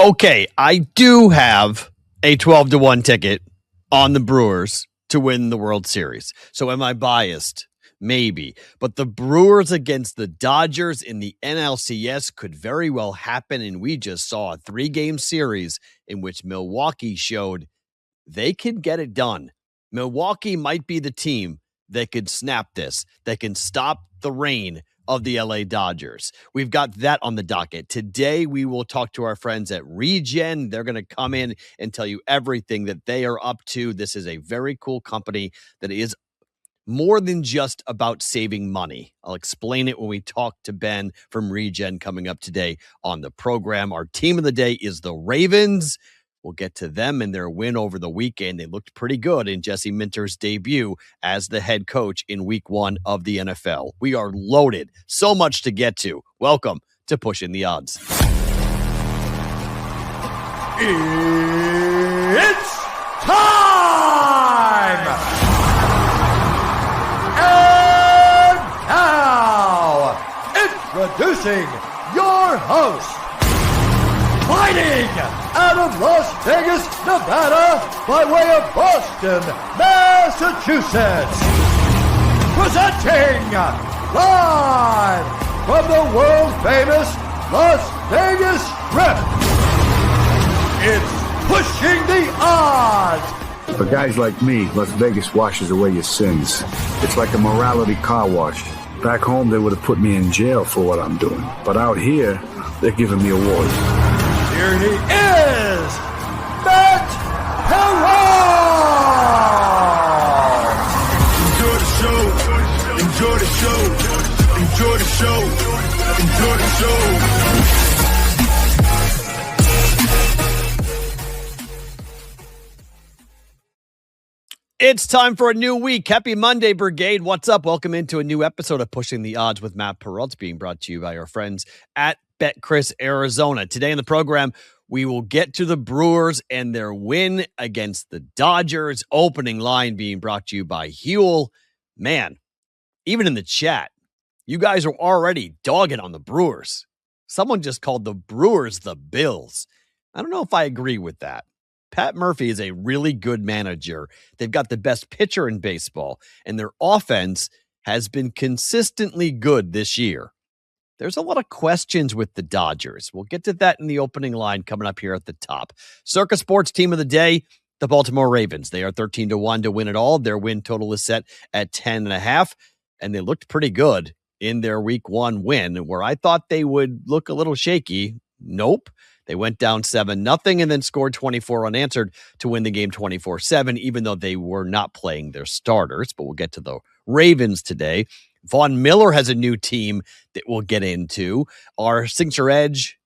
Okay, I do have a 12-1 ticket on the Brewers to win the World Series. So am I biased? Maybe. But the Brewers against the Dodgers in the NLCS could very well happen, and we just saw a 3-game series in which Milwaukee showed they can get it done. Milwaukee might be the team that could snap this, that can stop the reign of the LA Dodgers. We've got that on the docket. Today, we will talk to our friends at Regen. They're going to come in and tell you everything that they are up to. This is a very cool company that is more than just about saving money. I'll explain it when we talk to Ben from Regen coming up today on the program. Our team of the day is the Ravens. We'll get to them and their win over the weekend. They looked pretty good in Jesse Minter's debut as the head coach in week 1 of the NFL. We are loaded. So much to get to. Welcome to Pushing the Odds. It's time! And now, introducing your host, fighting out of Las Vegas, Nevada, by way of Boston, Massachusetts. Presenting live from the world-famous Las Vegas Strip. It's Pushing the Odds. For guys like me, Las Vegas washes away your sins. It's like a morality car wash. Back home, they would have put me in jail for what I'm doing. But out here, they're giving me awards. Here he is, Matt Perrault! Enjoy the show, enjoy the show, enjoy the show, enjoy the show. It's time for a new week. Happy Monday, Brigade. What's up? Welcome into a new episode of Pushing the Odds with Matt Perrault. It's being brought to you by our friends at BetCris Arizona. Today in the program, we will get to the Brewers and their win against the Dodgers. Opening line being brought to you by Huel. Man, even in the chat, you guys are already dogging on the Brewers. Someone just called the Brewers the Bills. I don't know if I agree with that. Pat Murphy is a really good manager. They've got the best pitcher in baseball, and their offense has been consistently good this year. There's a lot of questions with the Dodgers. We'll get to that in the opening line coming up here at the top. Circa Sports team of the day, the Baltimore Ravens. They are 13-1 to win it all. Their win total is set at 10.5, and they looked pretty good in their week 1 win, where I thought they would look a little shaky. Nope. They went down 7-0 and then scored 24 unanswered to win the game 24-7, even though they were not playing their starters. But we'll get to the Ravens today. Von Miller has a new team that we'll get into. Our Signature Edge,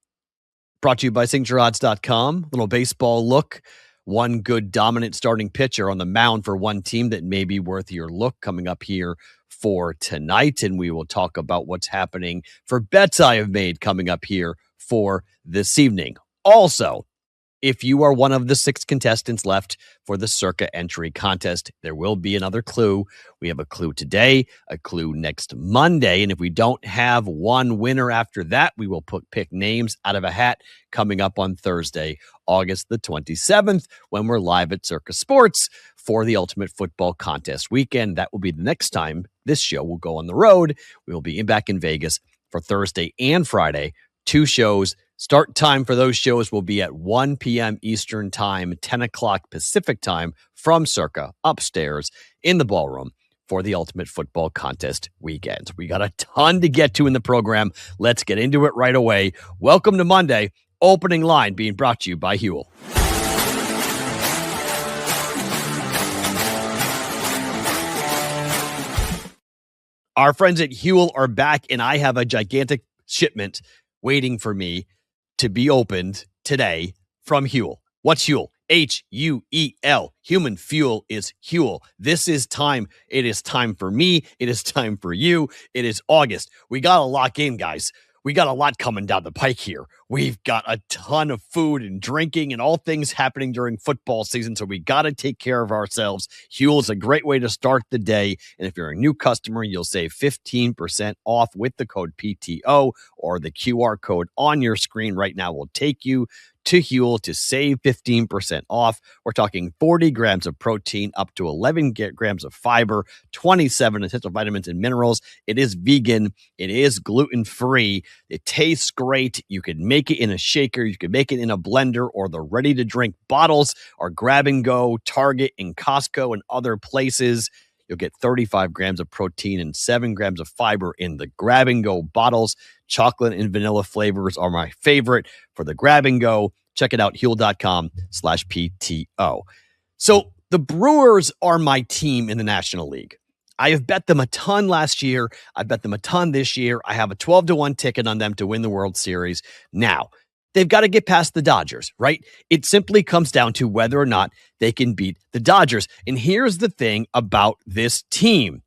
brought to you by SignatureOdds.com. Little baseball look. One good dominant starting pitcher on the mound for one team that may be worth your look coming up here for tonight. And we will talk about what's happening for bets I have made coming up here for this evening. Also, if you are one of the 6 contestants left for the Circa entry contest, there will be another clue. We have a clue today, a clue next Monday, and if we don't have one winner after that, we will pick names out of a hat coming up on Thursday, August the 27th, when we're live at Circa Sports for the Ultimate Football Contest weekend. That will be the next time this show will go on the road. We will be back in Vegas for Thursday and Friday. 2 shows. Start time for those shows will be at 1 p.m. Eastern Time, 10 o'clock Pacific Time from Circa upstairs in the ballroom for the Ultimate Football Contest weekend. We got a ton to get to in the program. Let's get into it right away. Welcome to Monday. Opening line being brought to you by Huel. Our friends at Huel are back, and I have a gigantic shipment waiting for me to be opened today from Huel. What's Huel? Huel. Human fuel is Huel. This is time. It is time for me. It is time for you. It is August. We got to lock in, guys. We got a lot coming down the pike here. We've got a ton of food and drinking and all things happening during football season, so we got to take care of ourselves. Huel is a great way to start the day, and if you're a new customer, you'll save 15% off with the code PTO, or the QR code on your screen right now will take you to Huel to save 15% off. We're talking 40 grams of protein, up to 11 grams of fiber, 27 essential vitamins and minerals. It is vegan. It is gluten-free. It tastes great. You could make it in a shaker. You could make it in a blender, or the ready-to-drink bottles are grab and go, Target and Costco and other places. You'll get 35 grams of protein and 7 grams of fiber in the grab and go bottles. Chocolate and vanilla flavors are my favorite for the grab and go. Check it out, Huel.com/PTO. So the Brewers are my team in the National League. I have bet them a ton last year. I bet them a ton this year. I have a 12-1 ticket on them to win the World Series. Now, they've got to get past the Dodgers, right? It simply comes down to whether or not they can beat the Dodgers. And here's the thing about this team.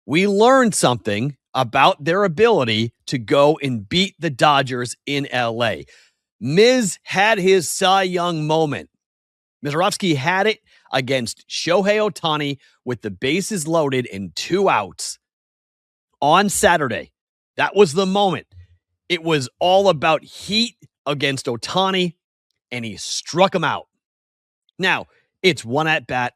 We learned something about their ability to go and beat the Dodgers in LA. Miz had his Cy Young moment. Mizorowski had it against Shohei Ohtani with the bases loaded and 2 outs on Saturday. That was the moment. It was all about heat against Ohtani, and he struck him out. Now, it's one at bat.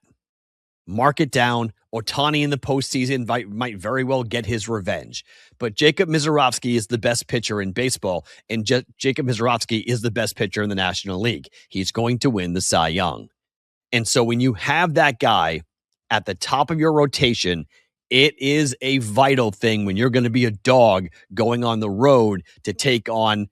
Mark it down. Ohtani in the postseason might very well get his revenge. But Jacob Mizorowski is the best pitcher in baseball, and Jacob Mizorowski is the best pitcher in the National League. He's going to win the Cy Young. And so when you have that guy at the top of your rotation, it is a vital thing when you're going to be a dog going on the road to take on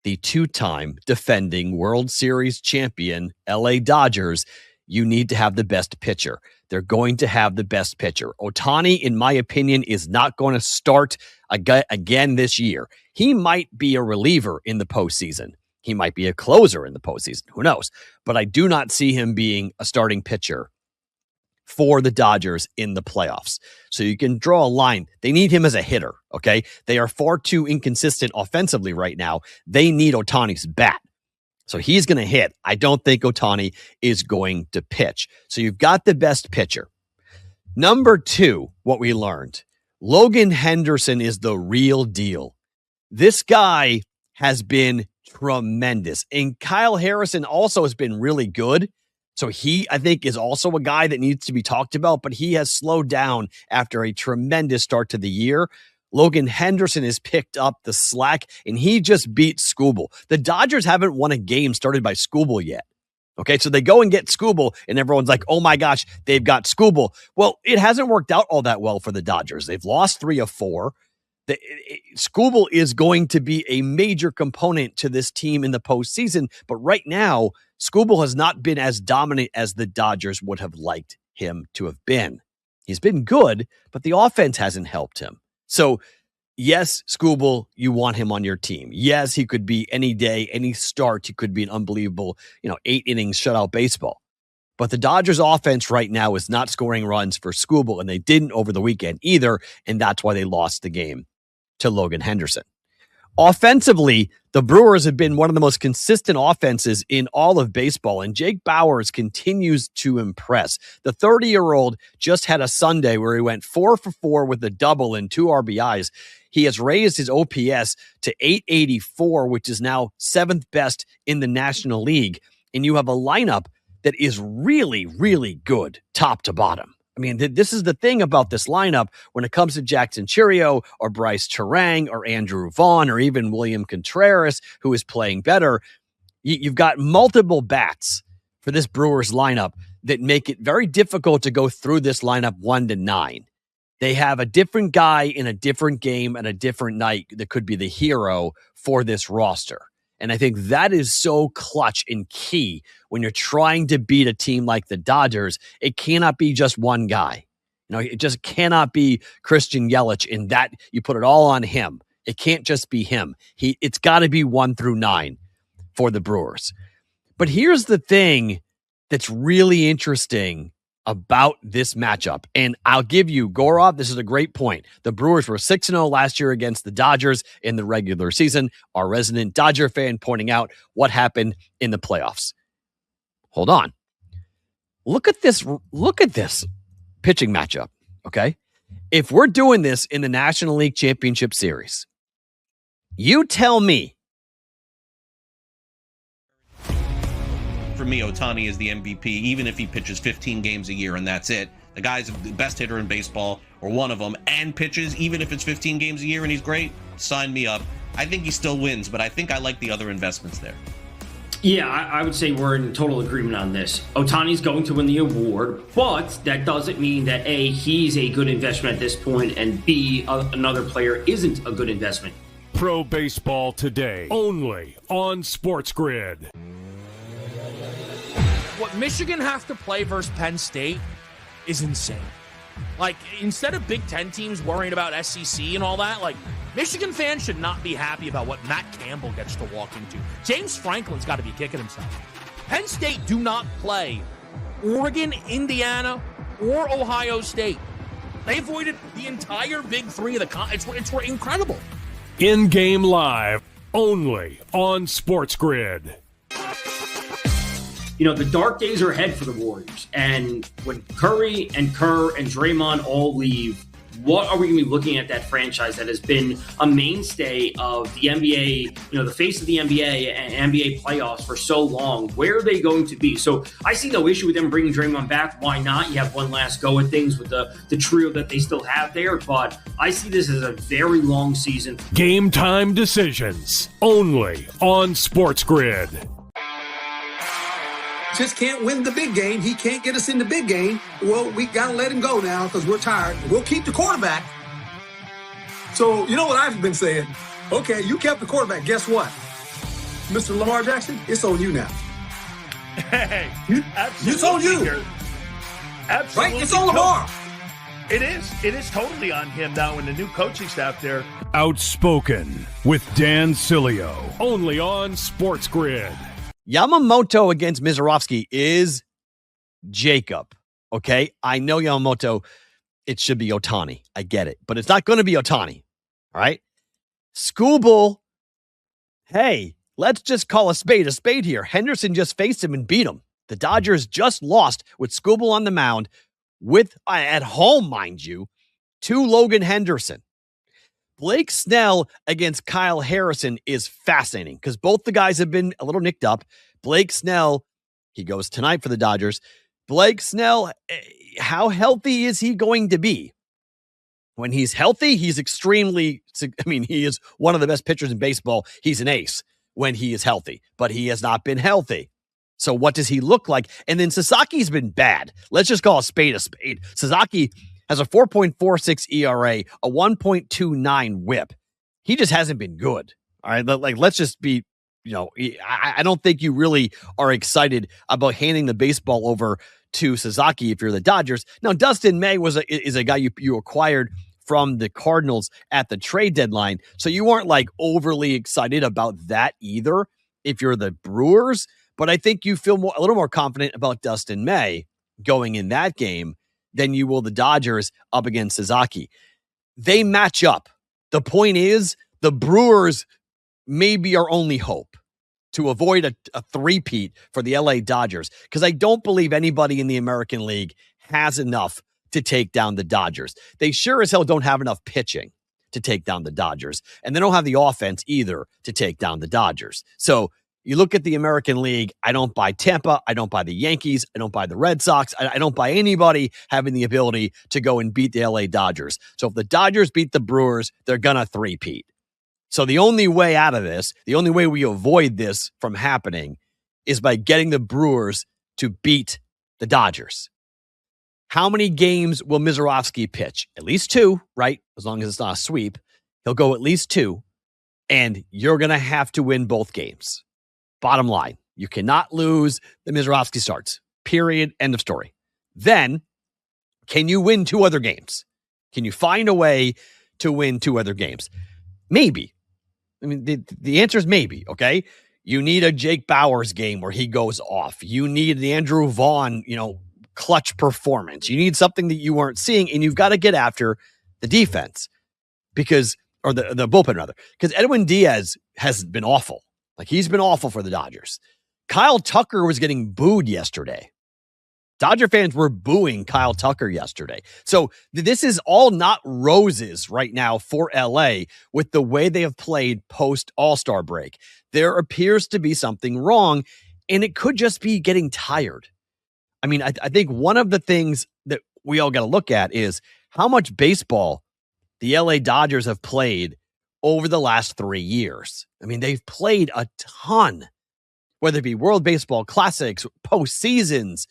the 2-time defending World Series champion LA Dodgers. You need to have the best pitcher. They're going to have the best pitcher. Ohtani, in my opinion, is not going to start again this year. He might be a reliever in the postseason. He might be a closer in the postseason. Who knows? But I do not see him being a starting pitcher for the Dodgers in the playoffs. So you can draw a line. They need him as a hitter, okay? They are far too inconsistent offensively right now. They need Ohtani's bat. So he's going to hit. I don't think Ohtani is going to pitch. So you've got the best pitcher. Number 2, what we learned, Logan Henderson is the real deal. This guy has been tremendous. And Kyle Harrison also has been really good. So he, I think, is also a guy that needs to be talked about, but he has slowed down after a tremendous start to the year. Logan Henderson has picked up the slack, and he just beat Skubal. The Dodgers haven't won a game started by Skubal yet. Okay, so they go and get Skubal, and everyone's like, oh my gosh, they've got Skubal. Well, it hasn't worked out all that well for the Dodgers. They've lost 3 of 4. Skubal is going to be a major component to this team in the postseason, but right now, Skubal has not been as dominant as the Dodgers would have liked him to have been. He's been good, but the offense hasn't helped him. So, yes, Skubal, you want him on your team. Yes, he could be any day, any start. He could be an unbelievable, 8 innings shutout baseball. But the Dodgers offense right now is not scoring runs for Skubal, and they didn't over the weekend either, and that's why they lost the game to Logan Henderson. Offensively, the Brewers have been one of the most consistent offenses in all of baseball, and Jake Bauers continues to impress. The 30-year-old just had a Sunday where he went 4 for 4 with a double and 2 RBIs. He has raised his OPS to 884, which is now 7th best in the National League, and you have a lineup that is really, really good top to bottom. I mean, this is the thing about this lineup when it comes to Jackson Chourio or Bryce Terang or Andrew Vaughn or even William Contreras, who is playing better. You've got multiple bats for this Brewers lineup that make it very difficult to go through this lineup 1 to 9. They have a different guy in a different game and a different night that could be the hero for this roster. And I think that is so clutch and key when you're trying to beat a team like the Dodgers. It cannot be just one guy. It just cannot be Christian Yelich in that you put it all on him. It can't just be him. It's got to be 1 through 9 for the Brewers. But here's the thing that's really interesting about this matchup. And I'll give you, Gorov, this is a great point. The Brewers were 6-0 last year against the Dodgers in the regular season. Our resident Dodger fan pointing out what happened in the playoffs. Hold on. Look at this pitching matchup, okay? If we're doing this in the National League Championship Series, you tell me me, Ohtani is the MVP, even if he pitches 15 games a year and that's it. The guy's the best hitter in baseball, or one of them, and pitches, even if it's 15 games a year and he's great, sign me up. I think he still wins, but I think I like the other investments there. Yeah, I would say we're in total agreement on this. Ohtani's going to win the award, but that doesn't mean that A, he's a good investment at this point, and B, another player isn't a good investment. Pro Baseball Today, only on SportsGrid. What Michigan has to play versus Penn State is insane. Like, instead of Big Ten teams worrying about SEC and all that, like, Michigan fans should not be happy about what Matt Campbell gets to walk into. James Franklin's got to be kicking himself. Penn State do not play Oregon, Indiana, or Ohio State. They avoided the entire Big Three of the it's incredible. In-game live, only on SportsGrid. You know, the dark days are ahead for the Warriors. And when Curry and Kerr and Draymond all leave, what are we going to be looking at that franchise that has been a mainstay of the NBA, you know, the face of the NBA and NBA playoffs for so long? Where are they going to be? So I see no issue with them bringing Draymond back. Why not? You have one last go at things with the trio that they still have there. But I see this as a very long season. Game time decisions, only on SportsGrid. Just can't win the big game. He can't get us in the big game. Well, we got to let him go now because we're tired. We'll keep the quarterback. So, you know what I've been saying? Okay, you kept the quarterback. Guess what? Mr. Lamar Jackson, it's on you now. Hey, it's on you. Absolutely. Right? It's on Lamar. It is. It is totally on him now and the new coaching staff there. Outspoken with Dan Cilio, only on SportsGrid. Yamamoto against Mizorowski is Jacob. Okay, I know Yamamoto. It should be Ohtani. I get it, but it's not going to be Ohtani. All right, Skubal. Hey, let's just call a spade here. Henderson just faced him and beat him. The Dodgers just lost with Skubal on the mound, with at home, mind you, to Logan Henderson. Blake Snell against Kyle Harrison is fascinating because both the guys have been a little nicked up. Blake Snell, he goes tonight for the Dodgers. Blake Snell, how healthy is he going to be? When he's healthy, he's extremely, he is one of the best pitchers in baseball. He's an ace when he is healthy, but he has not been healthy. So what does he look like? And then Sasaki's been bad. Let's just call a spade. Sasaki has a 4.46 ERA, a 1.29 whip. He just hasn't been good. All right. Like, let's just be, I don't think you really are excited about handing the baseball over to Sasaki if you're the Dodgers. Now, Dustin May is a guy you acquired from the Cardinals at the trade deadline. So you aren't like overly excited about that either if you're the Brewers. But I think you feel a little more confident about Dustin May going in that game than you will the Dodgers up against Sasaki. They match up. The point is, the Brewers may be our only hope to avoid a three-peat for the LA Dodgers, because I don't believe anybody in the American League has enough to take down the Dodgers. They sure as hell don't have enough pitching to take down the Dodgers, and they don't have the offense either to take down the Dodgers. So you look at the American League, I don't buy Tampa, I don't buy the Yankees, I don't buy the Red Sox, I don't buy anybody having the ability to go and beat the LA Dodgers. So if the Dodgers beat the Brewers, they're going to three-peat. So the only way out of this, the only way we avoid this from happening is by getting the Brewers to beat the Dodgers. How many games will Mizorowski pitch? At least 2, right? As long as it's not a sweep. He'll go at least 2, and you're going to have to win both games. Bottom line, you cannot lose the Mizorowski starts. Period. End of story. Then, can you win 2 other games? Can you find a way to win 2 other games? Maybe. I mean, the answer is maybe, okay? You need a Jake Bauers game where he goes off. You need the Andrew Vaughn, clutch performance. You need something that you weren't seeing, and you've got to get after the defense or the bullpen rather, because Edwin Diaz has been awful. Like, he's been awful for the Dodgers. Kyle Tucker was getting booed yesterday. Dodger fans were booing Kyle Tucker yesterday. So this is all not roses right now for LA with the way they have played post All-Star break. There appears to be something wrong. And it could just be getting tired. I mean, I think one of the things that we all got to look at is how much baseball the LA Dodgers have played over the last 3 years. I mean, they've played a ton, whether it be World Baseball Classics, postseasons.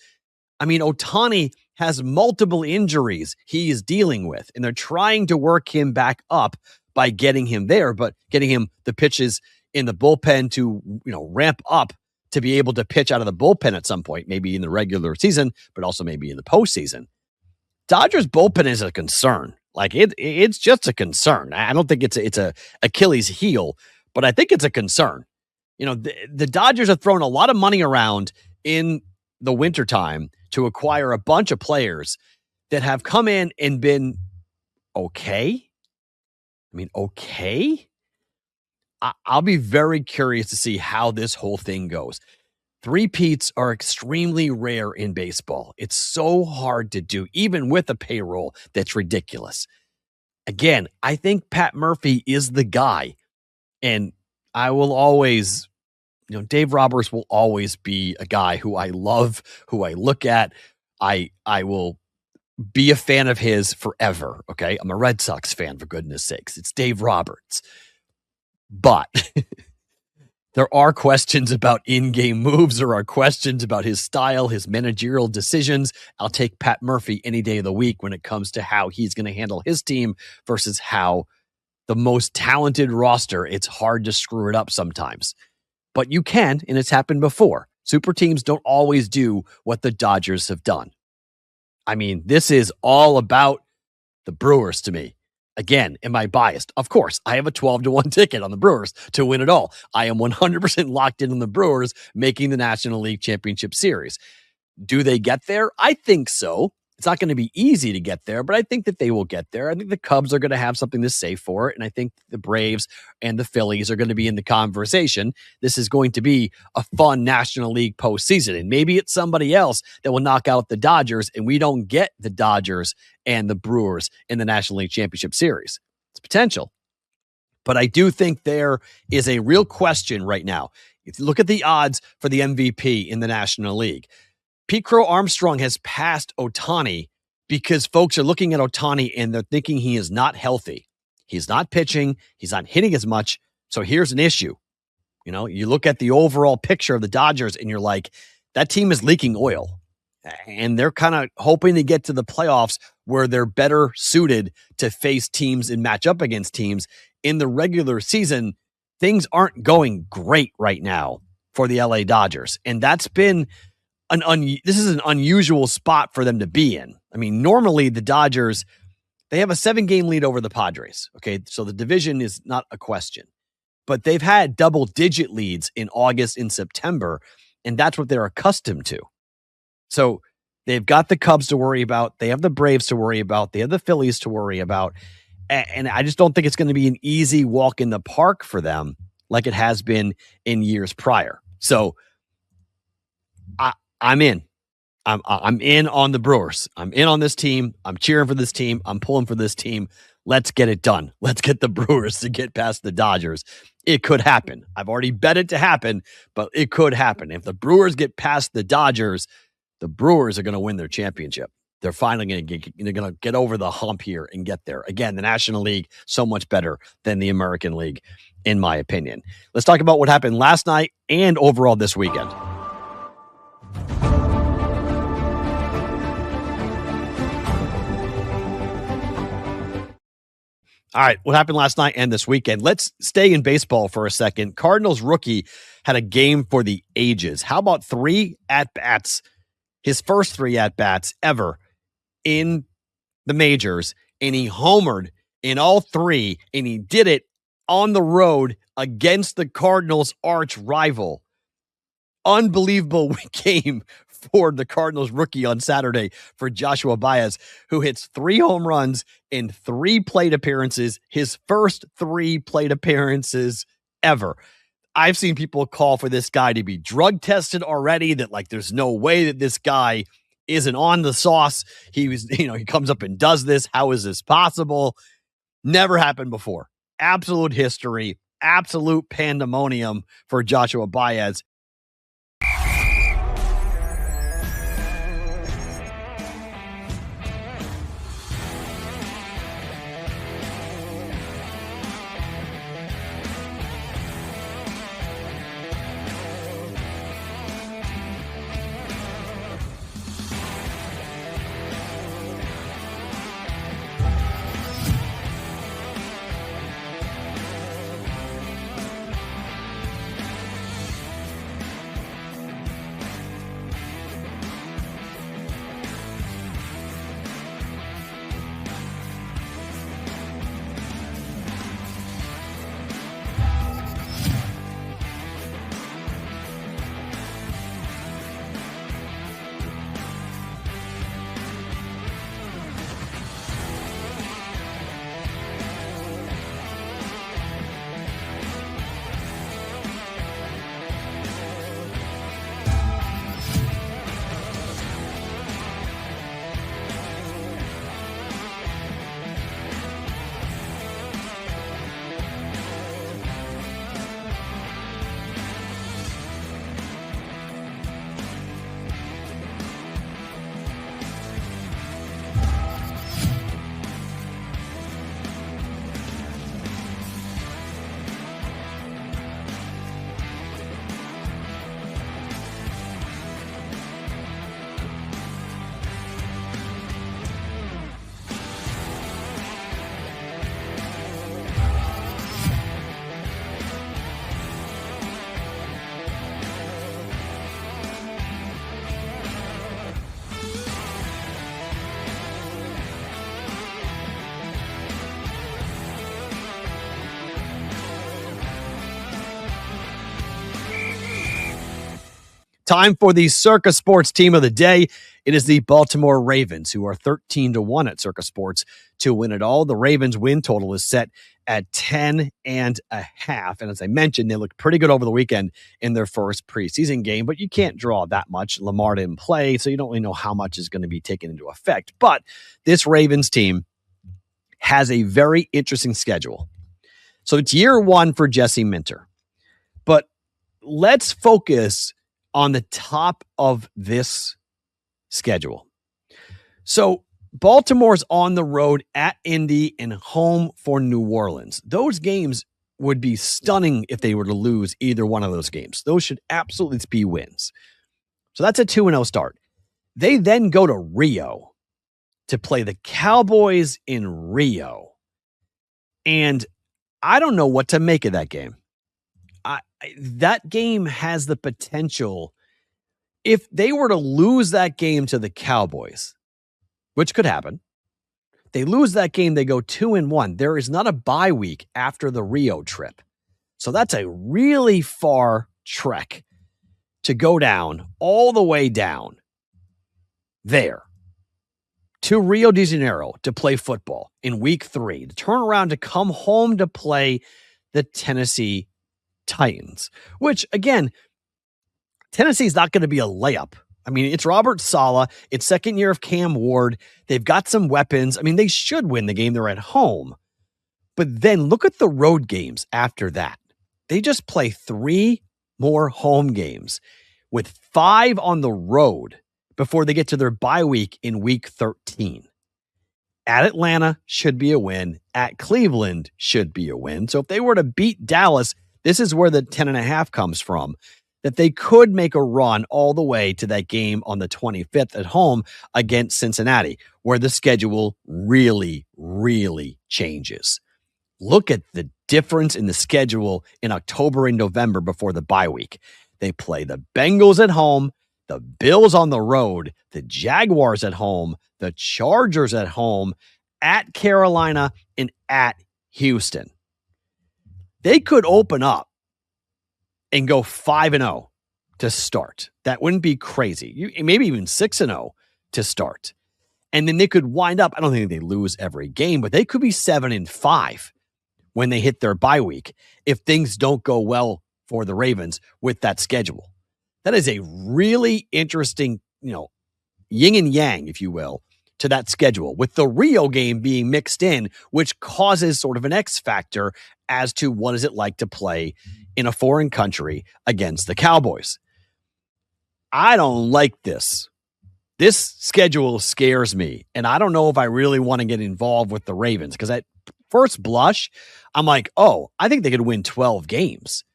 I mean, Ohtani has multiple injuries he is dealing with, and they're trying to work him back up by getting him there, but getting him the pitches in the bullpen to, ramp up to be able to pitch out of the bullpen at some point, maybe in the regular season, but also maybe in the postseason. Dodgers bullpen is a concern. Like it's just a concern. I don't think it's a Achilles heel, but I think it's a concern. The Dodgers have thrown a lot of money around in the wintertime to acquire a bunch of players that have come in and been okay. I mean, okay. I'll be very curious to see how this whole thing goes. Three-peats are extremely rare in baseball. It's so hard to do, even with a payroll that's ridiculous. Again, I think Pat Murphy is the guy. And I will always, Dave Roberts will always be a guy who I love, who I look at. I will be a fan of his forever, okay? I'm a Red Sox fan, for goodness sakes. It's Dave Roberts. But there are questions about in-game moves. There are questions about his style, his managerial decisions. I'll take Pat Murphy any day of the week when it comes to how he's going to handle his team versus how the most talented roster, it's hard to screw it up sometimes. But you can, and it's happened before. Super teams don't always do what the Dodgers have done. I mean, this is all about the Brewers to me. Again, am I biased? Of course, I have a 12-1 ticket on the Brewers to win it all. I am 100% locked in on the Brewers making the National League Championship Series. Do they get there? I think so. It's not going to be easy to get there, but I think that they will get there. I think the Cubs are going to have something to say for it, and I think the Braves and the Phillies are going to be in the conversation. This is going to be a fun National League postseason, and maybe it's somebody else that will knock out the Dodgers, and we don't get the Dodgers and the Brewers in the National League Championship Series. It's potential. But I do think there is a real question right now. If you look at the odds for the MVP in the National League, Pete Crow Armstrong has passed Ohtani because folks are looking at Ohtani and they're thinking he is not healthy. He's not pitching. He's not hitting as much. So here's an issue. You look at the overall picture of the Dodgers and you're like, that team is leaking oil. And they're kind of hoping to get to the playoffs where they're better suited to face teams and match up against teams. In the regular season, things aren't going great right now for the LA Dodgers. And that's been this is an unusual spot for them to be in. I mean, normally the Dodgers, they have a 7-game lead over the Padres. Okay. So the division is not a question, but they've had double-digit leads in August and September, and that's what they're accustomed to. So they've got the Cubs to worry about. They have the Braves to worry about. They have the Phillies to worry about. And I just don't think it's going to be an easy walk in the park for them like it has been in years prior. So I'm in. I'm in on the Brewers. I'm in on this team. I'm cheering for this team. I'm pulling for this team. Let's get it done. Let's get the Brewers to get past the Dodgers. It could happen. I've already bet it to happen, but it could happen. If the Brewers get past the Dodgers, the Brewers are going to win their championship. They're finally going to get over the hump here and get there. Again, the National League, so much better than the American League, in my opinion. Let's talk about what happened last night and overall this weekend. All right, what happened last night and this weekend? Let's stay in baseball for a second. Cardinals rookie had a game for the ages. How about 3 at-bats, his first 3 at-bats ever in the majors, and he homered in all 3, and he did it on the road against the Cardinals' arch rival. Unbelievable game for the Cardinals rookie on Saturday for Joshua Baez, who hits 3 home runs in 3 plate appearances, his first 3 plate appearances ever. I've seen people call for this guy to be drug tested already, that like there's no way that this guy isn't on the sauce. He comes up and does this. How is this possible? Never happened before. Absolute history, absolute pandemonium for Joshua Baez. Time for the Circa Sports team of the day. It is the Baltimore Ravens, who are 13-1 at Circa Sports to win it all. The Ravens win total is set at 10.5. And as I mentioned, they looked pretty good over the weekend in their first preseason game, but you can't draw that much. Lamar didn't play, so you don't really know how much is going to be taken into effect. But this Ravens team has a very interesting schedule. So it's year one for Jesse Minter. But let's focus on the top of this schedule. So Baltimore's on the road at Indy and home for New Orleans. Those games would be stunning if they were to lose either one of those games. Those should absolutely be wins. So that's a 2-0 start. They then go to Rio to play the Cowboys in Rio. And I don't know what to make of that game. That game has the potential, if they were to lose that game to the Cowboys, which could happen, they lose that game, they go 2-1. There is not a bye week after the Rio trip. So that's a really far trek to go down, all the way down there to Rio de Janeiro to play football in week 3, to turn around to come home to play the Tennessee Titans, which again, Tennessee's not going to be a layup. I mean, it's Robert Saleh. It's second year of Cam Ward. They've got some weapons. I mean, they should win the game. They're at home. But then look at the road games after that. They just play 3 more home games with 5 on the road before they get to their bye week in week 13. At Atlanta should be a win. At Cleveland should be a win. So if they were to beat Dallas, this is where the 10.5 comes from, that they could make a run all the way to that game on the 25th at home against Cincinnati, where the schedule really, really changes. Look at the difference in the schedule in October and November before the bye week. They play the Bengals at home, the Bills on the road, the Jaguars at home, the Chargers at home, at Carolina, and at Houston. They could open up and go 5-0 to start. That wouldn't be crazy. Maybe even 6-0 to start. And then they could wind up, I don't think they lose every game, but they could be 7-5 when they hit their bye week if things don't go well for the Ravens with that schedule. That is a really interesting, yin and yang, if you will, to that schedule, with the Rio game being mixed in, which causes sort of an X factor as to what is it like to play in a foreign country against the Cowboys. I don't like this. This schedule scares me, and I don't know if I really want to get involved with the Ravens, because at first blush, I'm like, oh, I think they could win 12 games.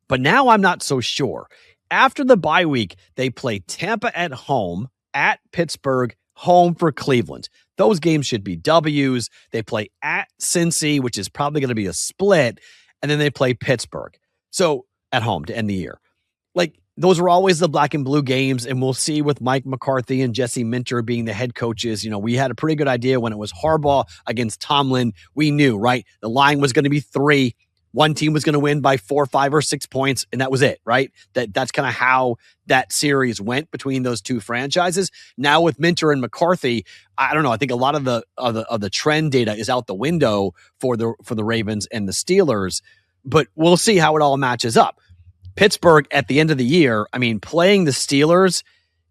But now I'm not so sure. After the bye week, they play Tampa at home, at Pittsburgh, home for Cleveland. Those games should be W's. They play at Cincy, which is probably going to be a split, and then they play Pittsburgh. So at home to end the year. Like, those are always the black and blue games, and we'll see with Mike McCarthy and Jesse Minter being the head coaches. We had a pretty good idea when it was Harbaugh against Tomlin. We knew, right? The line was going to be 3. One team was going to win by 4, 5, or 6 points, and that was it, right? That's kind of how that series went between those two franchises. Now with Minter and McCarthy, I don't know. I think a lot of the trend data is out the window for the Ravens and the Steelers, but we'll see how it all matches up. Pittsburgh at the end of the year, I mean, playing the Steelers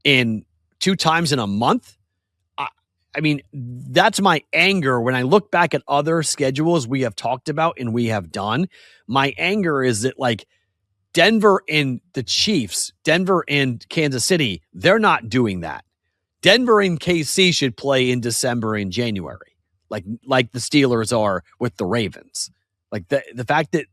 in 2 times in a month, I mean, that's my anger. When I look back at other schedules we have talked about and we have done, my anger is that, like, Denver and the Chiefs, Denver and Kansas City, they're not doing that. Denver and KC should play in December and January, like the Steelers are with the Ravens. Like the fact that,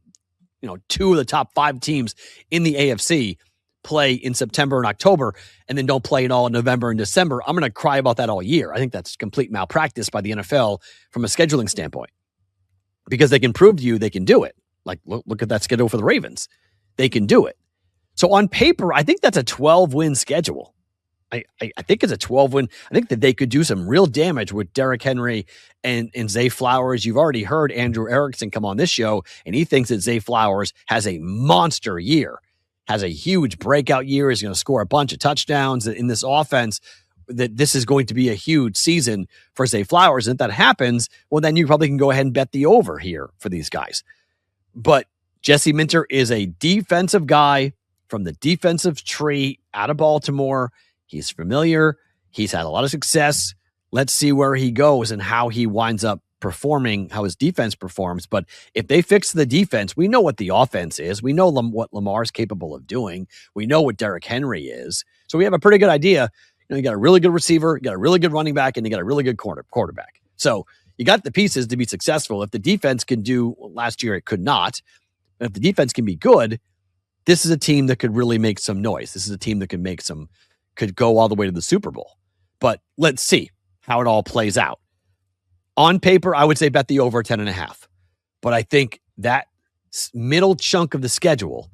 2 of the top 5 teams in the AFC play in September and October and then don't play at all in November and December, I'm going to cry about that all year. I think that's complete malpractice by the NFL from a scheduling standpoint, because they can prove to you they can do it. Like, look at that schedule for the Ravens. They can do it. So on paper, I think that's a 12-win schedule. I think it's a 12-win. I think that they could do some real damage with Derrick Henry and Zay Flowers. You've already heard Andrew Erickson come on this show, and he thinks that Zay Flowers has a monster year. has a huge breakout year, is going to score a bunch of touchdowns in this offense, that this is going to be a huge season for Zay Flowers. And if that happens, well, then you probably can go ahead and bet the over here for these guys. But Jesse Minter is a defensive guy from the defensive tree out of Baltimore. He's familiar. He's had a lot of success. Let's see where he goes and how he winds up performing, how his defense performs. But if they fix the defense, we know what the offense is. We know what Lamar's capable of doing. We know what Derrick Henry is. So we have a pretty good idea. You got a really good receiver, you got a really good running back, and you got a really good quarterback. So you got the pieces to be successful. If the defense can do, last year it could not, but if the defense can be good, this is a team that could really make some noise. This is a team that could go all the way to the Super Bowl. But let's see how it all plays out. On paper, I would say bet the over 10.5. But I think that middle chunk of the schedule.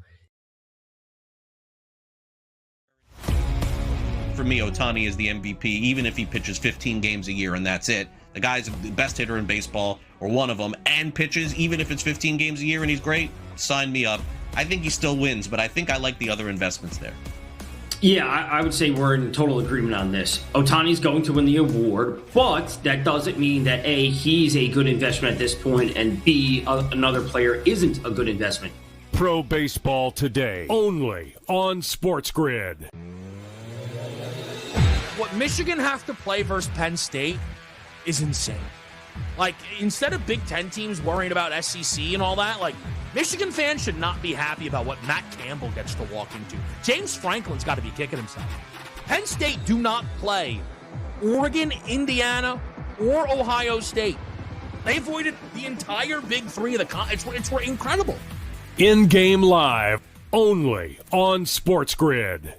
For me, Ohtani is the MVP, even if he pitches 15 games a year and that's it. The guy's the best hitter in baseball, or one of them, and pitches, even if it's 15 games a year and he's great, sign me up. I think he still wins, but I think I like the other investments there. Yeah, I would say we're in total agreement on this. Ohtani's going to win the award, but that doesn't mean that A, he's a good investment at this point, and B, another player isn't a good investment. Pro Baseball Today, only on SportsGrid. What Michigan have to play versus Penn State is insane. Like, instead of Big Ten teams worrying about SEC and all that, like, Michigan fans should not be happy about what Matt Campbell gets to walk into. James Franklin's got to be kicking himself. Penn State do not play Oregon, Indiana, or Ohio State. They avoided the entire Big Three of the it's incredible. In-game live, only on SportsGrid.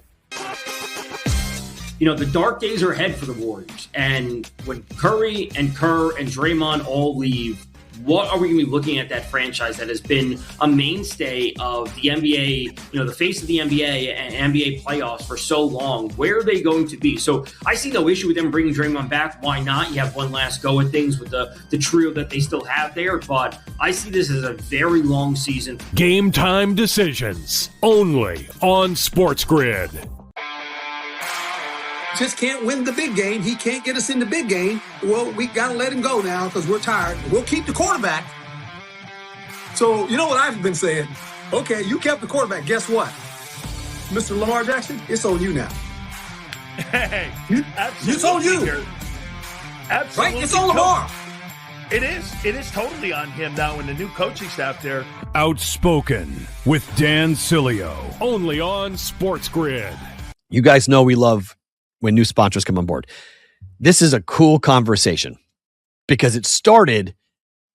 You know, the dark days are ahead for the Warriors. And when Curry and Kerr and Draymond all leave, what are we going to be looking at that franchise that has been a mainstay of the NBA, you know, the face of the NBA and NBA playoffs for so long? Where are they going to be? So I see no issue with them bringing Draymond back. Why not? You have one last go at things with the trio that they still have there. But I see this as a very long season. Game time decisions, only on SportsGrid. Just can't win the big game. He can't get us in the big game. Well, we got to let him go now because we're tired. We'll keep the quarterback. So, you know what I've been saying? Okay, you kept the quarterback. Guess what? Mr. Lamar Jackson, it's on you now. Hey, It's on you. Absolutely. Right? It's on Lamar. It is totally on him now and the new coaching staff there. Outspoken with Dan Cilio, only on SportsGrid. You guys know we love when new sponsors come on board. This is a cool conversation because it started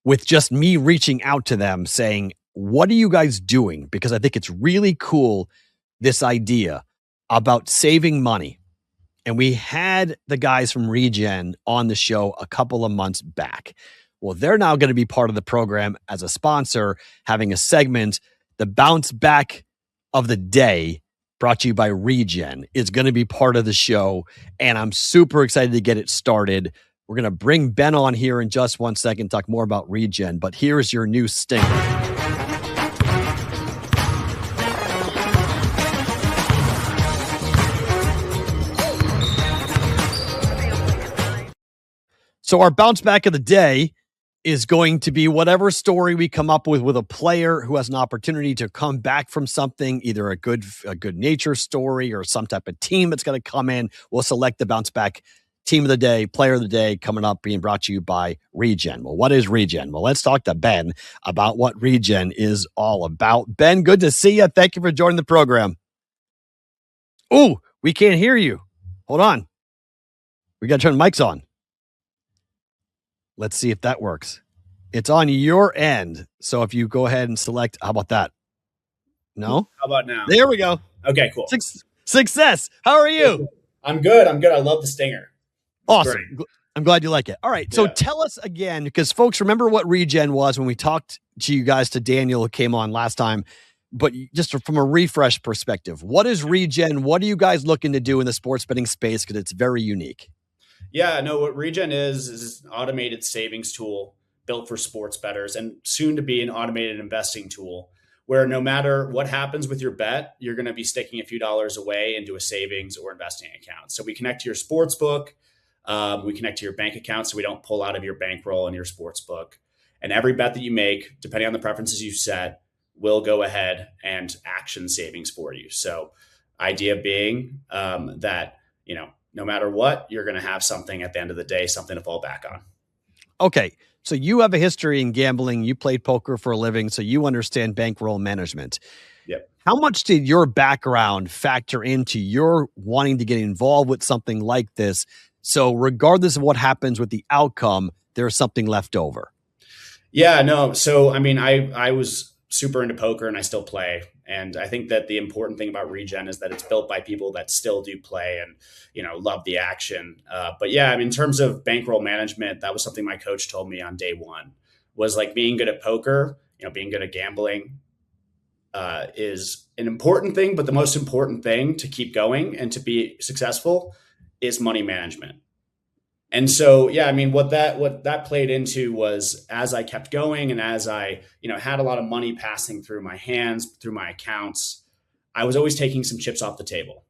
with just me reaching out to them saying, what are you guys doing? Because I think it's really cool, this idea about saving money. And we had the guys from Regen on the show a couple of months back. Well, they're now going to be part of the program as a sponsor, having a segment, the bounce back of the day, brought to you by Regen, is going to be part of the show, and I'm super excited to get it started. We're going to bring Ben on here in just 1 second, talk more about Regen, but here's your new stinger. So our bounce back of the day is going to be whatever story we come up with a player who has an opportunity to come back from something, either a good nature story or some type of team that's going to come in. We'll select the bounce back team of the day, player of the day, coming up, being brought to you by Regen. Well, what is Regen? Well, let's talk to Ben about what Regen is all about. Ben, good to see you. Thank you for joining the program. Ooh, we can't hear you. Hold on. We got to turn the mics on. Let's see if that works. It's on your end. So if you go ahead and select, how about that? No? How about now? There we go. Okay, cool. Success. How are you? I'm good. I love the stinger. Awesome. I'm glad you like it. All right. So tell us again, because folks remember what Regen was when we talked to you guys, to Daniel who came on last time, but just from a refresh perspective, what is Regen? What are you guys looking to do in the sports betting space? Because it's very unique. Yeah, no, what Regen is an automated savings tool built for sports bettors and soon to be an automated investing tool. where no matter what happens with your bet, you're going to be sticking a few dollars away into a savings or investing account. So we connect to your sports book. We connect to your bank account so we don't pull out of your bankroll and your sports book. And every bet that you make, depending on the preferences you set, will go ahead and action savings for you. So idea being that, no matter what, you're going to have something at the end of the day, something to fall back on. Okay. So you have a history in gambling. You played poker for a living, so you understand bankroll management. Yep. How much did your background factor into your wanting to get involved with something like this? So regardless of what happens with the outcome, there's something left over. Yeah, no. So, I was super into poker and I still play. And I think that the important thing about Regen is that it's built by people that still do play and, love the action. But yeah, in terms of bankroll management, that was something my coach told me on day one, was like being good at poker, being good at gambling is an important thing. But the most important thing to keep going and to be successful is money management. And so, yeah, what that played into was, as I kept going and as I, had a lot of money passing through my hands, through my accounts, I was always taking some chips off the table.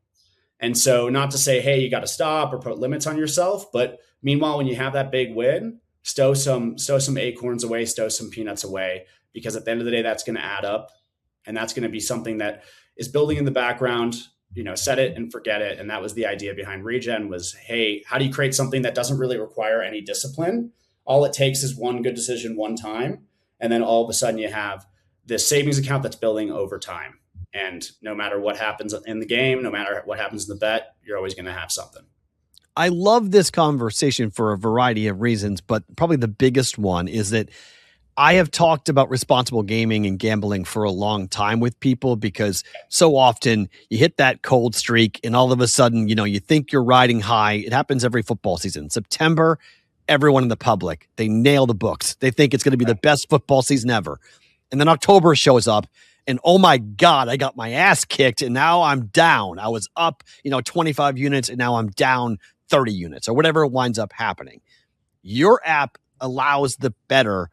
And so, not to say, hey, you got to stop or put limits on yourself, but meanwhile, when you have that big win, stow some acorns away, stow some peanuts away, because at the end of the day, that's going to add up, and that's going to be something that is building in the background. Set it and forget it. And that was the idea behind Regen was, hey, how do you create something that doesn't really require any discipline? All it takes is one good decision one time. And then all of a sudden you have this savings account that's building over time. And no matter what happens in the game, no matter what happens in the bet, you're always going to have something. I love this conversation for a variety of reasons, but probably the biggest one is that I have talked about responsible gaming and gambling for a long time with people, because so often you hit that cold streak and all of a sudden, you think you're riding high. It happens every football season. September, everyone in the public, they nail the books. They think it's going to be the best football season ever. And then October shows up and, oh my God, I got my ass kicked and now I'm down. I was up, 25 units and now I'm down 30 units or whatever winds up happening. Your app allows the bettor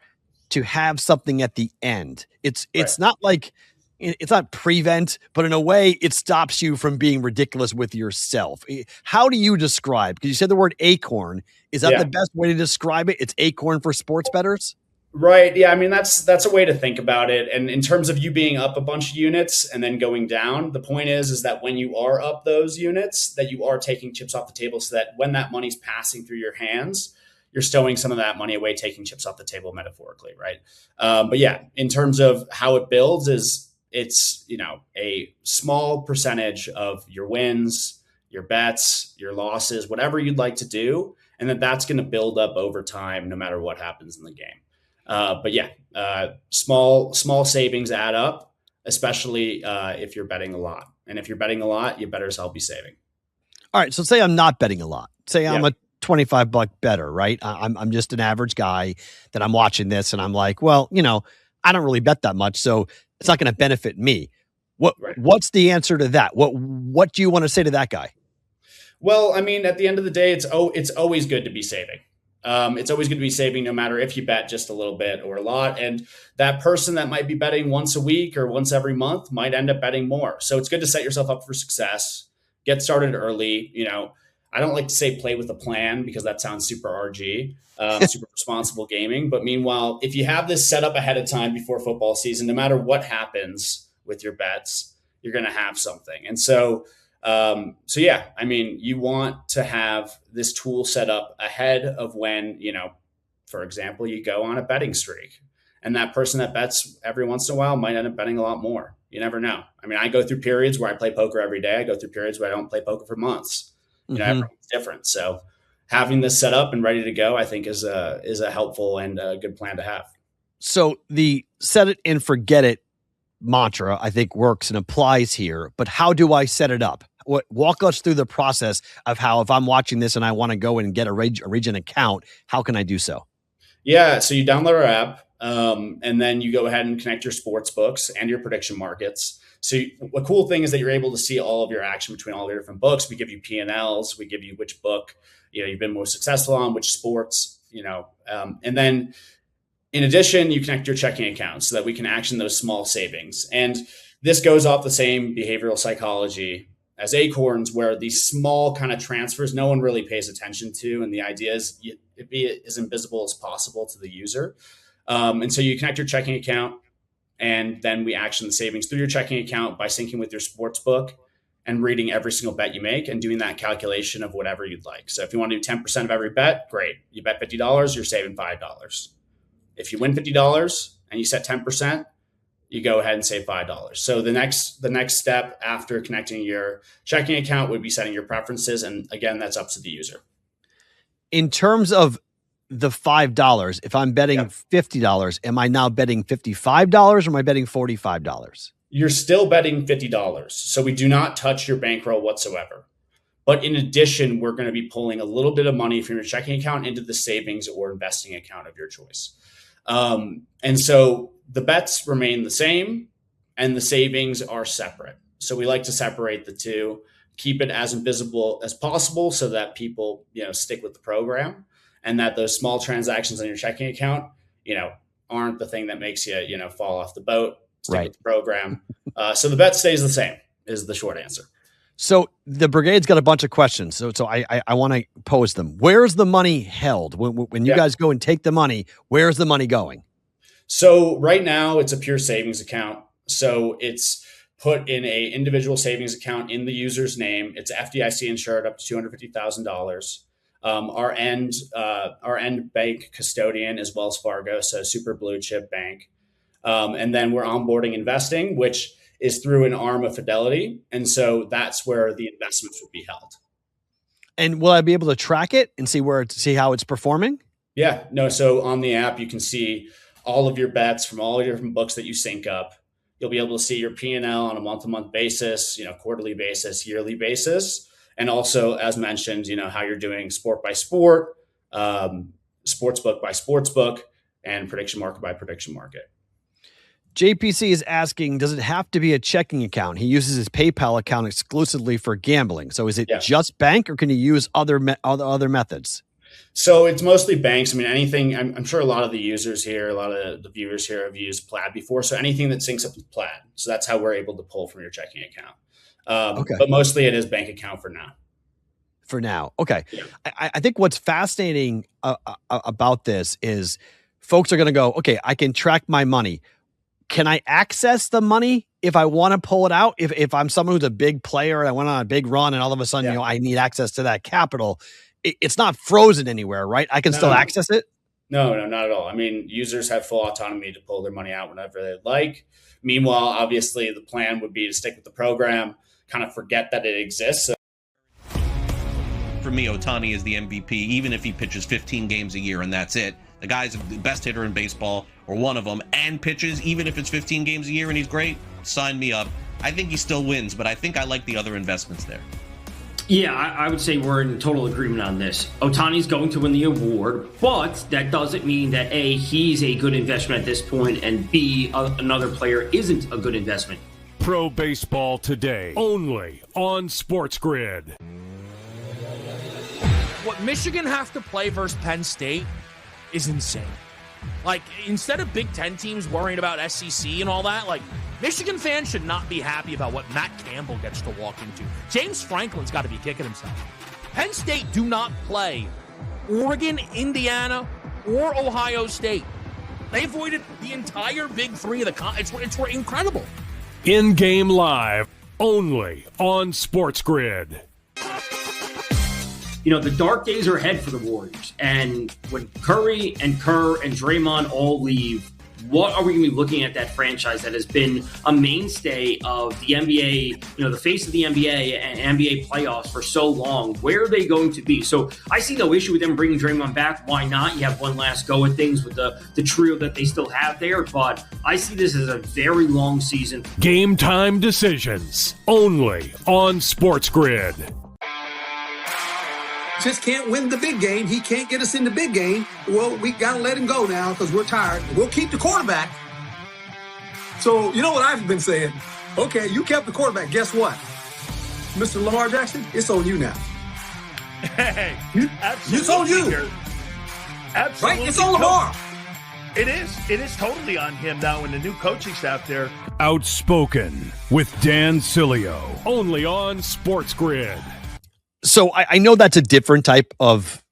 to have something at the end. It's not like, it's not prevent, but in a way it stops you from being ridiculous with yourself. How do you describe, because you said the word acorn, is that the best way to describe it? It's acorn for sports bettors? Right. Yeah. That's a way to think about it. And in terms of you being up a bunch of units and then going down, the point is that when you are up those units, that you are taking chips off the table, so that when that money's passing through your hands, you're stowing some of that money away, taking chips off the table metaphorically. Right. But yeah, in terms of how it builds it's, a small percentage of your wins, your bets, your losses, whatever you'd like to do. And that's going to build up over time, no matter what happens in the game. But yeah, small savings add up, especially if you're betting a lot. And if you're betting a lot, you better as hell be saving. All right. So say I'm not betting a lot. Say I'm a $25 bettor, right? I'm just an average guy that I'm watching this and I'm like, well, I don't really bet that much, so it's not going to benefit me. What's the answer to that? What do you want to say to that guy? Well, at the end of the day, it's always good to be saving. It's always going to be saving, no matter if you bet just a little bit or a lot. And that person that might be betting once a week or once every month might end up betting more. So it's good to set yourself up for success, get started early. I don't like to say play with a plan, because that sounds super RG, super responsible gaming. But meanwhile, if you have this set up ahead of time before football season, no matter what happens with your bets, you're going to have something. And so yeah, you want to have this tool set up ahead of when, for example, you go on a betting streak, and that person that bets every once in a while might end up betting a lot more. You never know. I go through periods where I play poker every day. I go through periods where I don't play poker for months. Everyone's different. So having this set up and ready to go, I think is a helpful and a good plan to have. So the set it and forget it mantra, I think, works and applies here, but how do I set it up? Walk us through the process of how, if I'm watching this and I want to go and get a Regen account, how can I do so? Yeah. So you download our app, and then you go ahead and connect your sports books and your prediction markets. So a cool thing is that you're able to see all of your action between all your different books. We give you P&Ls. We give you which book, you've been most successful on, which sports, and then In addition, you connect your checking account so that we can action those small savings. And this goes off the same behavioral psychology as Acorns, where these small kind of transfers, no one really pays attention to. And the idea is it be as invisible as possible to the user. And so you connect your checking account, and then we action the savings through your checking account by syncing with your sports book and reading every single bet you make and doing that calculation of whatever you'd like. So if you want to do 10% of every bet, great. You bet $50, you're saving $5. If you win $50 and you set 10%, you go ahead and save $5. So the next step after connecting your checking account would be setting your preferences. And again, that's up to the user. In terms of the $5, if I'm betting $50, am I now betting $55 or am I betting $45? You're still betting $50. So we do not touch your bankroll whatsoever. But in addition, we're going to be pulling a little bit of money from your checking account into the savings or investing account of your choice. And so the bets remain the same and the savings are separate. So we like to separate the two, keep it as invisible as possible so that people, stick with the program, and that those small transactions on your checking account, aren't the thing that makes you, fall off the boat, stick with the program. So the bet stays the same is the short answer. So the Brigade's got a bunch of questions. So I want to pose them. Where's the money held? When you guys go and take the money, where's the money going? So right now it's a pure savings account. So it's put in a individual savings account in the user's name. It's FDIC insured up to $250,000. Our end bank custodian is Wells Fargo, so super blue chip bank. And then we're onboarding investing, which is through an arm of Fidelity. And so that's where the investments will be held. And will I be able to track it and see how it's performing? Yeah, no. So on the app, you can see all of your bets from all your different books that you sync up. You'll be able to see your P&L on a month-to-month basis, quarterly basis, yearly basis. And also, as mentioned, how you're doing sport by sport, sports book by sports book, and prediction market by prediction market. JPC is asking, does it have to be a checking account? He uses his PayPal account exclusively for gambling. So is it just bank, or can you use other methods? So it's mostly banks. I mean, anything, I'm sure a lot of the users here, a lot of the viewers here have used Plaid before. So anything that syncs up with Plaid. So that's how we're able to pull from your checking account. But mostly it is bank account for now. For now. Okay. Yeah. I think what's fascinating about this is folks are going to go, okay, I can track my money. Can I access the money if I want to pull it out? If I'm someone who's a big player and I went on a big run and all of a sudden, I need access to that capital, it's not frozen anywhere, right? I can still access it? No, not at all. I mean, users have full autonomy to pull their money out whenever they'd like. Meanwhile, obviously, the plan would be to stick with the program, kind of forget that it exists. For me, Ohtani is the MVP, even if he pitches 15 games a year and that's it. The guy's the best hitter in baseball, or one of them, and pitches, even if it's 15 games a year and he's great, sign me up. I think he still wins, but I think I like the other investments there. Yeah, I would say we're in total agreement on this. Ohtani's going to win the award, but that doesn't mean that A, he's a good investment at this point, and B, another player isn't a good investment. Pro Baseball Today, only on SportsGrid. What Michigan have to play versus Penn State is insane. Like, instead of Big Ten teams worrying about SEC and all that, like, Michigan fans should not be happy about what Matt Campbell gets to walk into. James Franklin's got to be kicking himself. Penn State do not play Oregon, Indiana, or Ohio State. They avoided the entire Big Three of the it's incredible. In-game live, only on SportsGrid. The dark days are ahead for the Warriors. And when Curry and Kerr and Draymond all leave, what are we going to be looking at that franchise that has been a mainstay of the NBA, the face of the NBA and NBA playoffs for so long? Where are they going to be? So I see no issue with them bringing Draymond back. Why not? You have one last go at things with the trio that they still have there. But I see this as a very long season. Game time decisions, only on SportsGrid. Just can't win the big game. He can't get us in the big game. Well, we got to let him go now because we're tired. We'll keep the quarterback. So, you know what I've been saying? Okay, you kept the quarterback. Guess what? Mr. Lamar Jackson, it's on you now. Hey, it's on you. Absolutely. Right? It's on Lamar. It is totally on him now and the new coaching staff there. Outspoken with Dan Cilio, only on SportsGrid. So I know that's a different type of